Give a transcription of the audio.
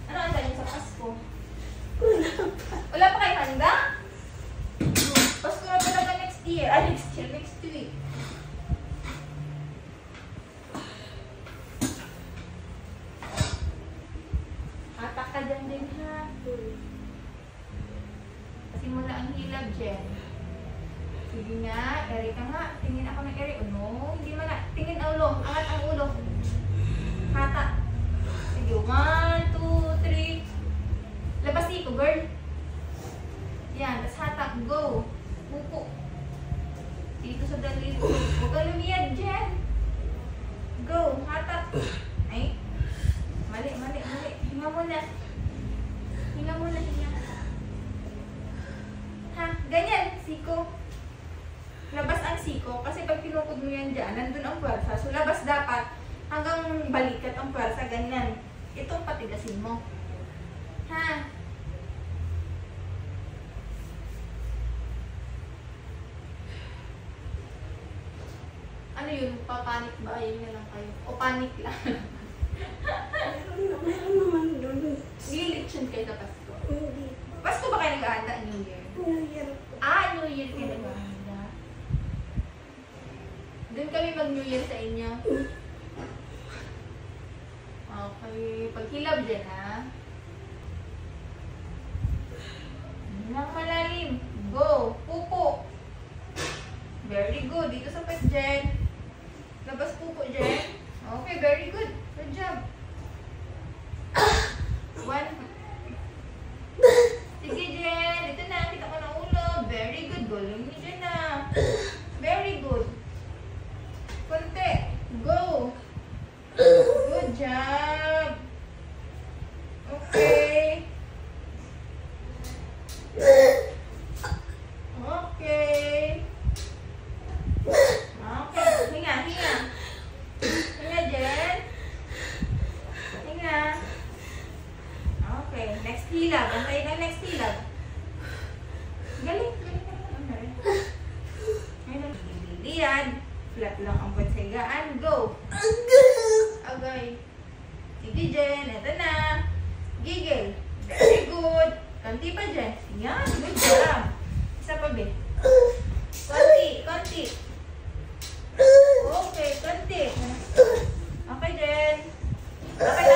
Ano ang tayo sa Pasko? Wala pa kayo handa? Pasko na talaga next year. Next week. Hatak ka dyan din ha. Simula ang hilab, Jen. Sige nga, eri ka nga. Tingin ako ng eri. No, hindi man na. Tingin ang ulo. Angat ang ulo. Hatak. Sige, 1, 2, 3. Labas dito, girl. Yan, tas hatak. Go. Pupo. Dito sa dalili. Huwag ka lumiyad, Jen. Go. Hatak. Ay. Mali. Hinga muna. Hinga. Ha? Ganyan. Siko. Labas ang siko. Kasi pag pinukod mo yan dyan, nandun ang puwersa. So, labas dapat hanggang balikat ang puwersa. Ganyan. Itong patigasin mo. Ha? Ano yun? Papanik ba? Ayun na lang kayo. O panik lang. Meron naman doon. Nililitsyon kayo sa Pasko. Hindi. Pasko ba kayo nag-ahanda? New Year? New Year. New Year kayo nag-ahanda. Doon kami mag-New Year sa inyo. Okay. Paghilab din, ha? Nang malalim. Go. Pupo. Very good. Dito sa pet, Jen. Labas pupo, Jen. Okay, very good. Good job. 1. Sige, Jen. Ito na. Kita ko ng ulo. Very good. Galing ni Jen na. Very good. Konti. Go. Good job. Okay. Okay. Hinga. Hinga, Jen. Hinga. Okay. Next hilab. Antayin ang next hilab. Galing. Ngayon, liliyan. Flat lang ang pansagaan. Go. Okay. Sige, Jen. Ito na. Giggle. Very good. Konti pa, Jen. Yan. Good job. Isa pa, be. Konti. Okay, konti. Okay, Jen. Okay,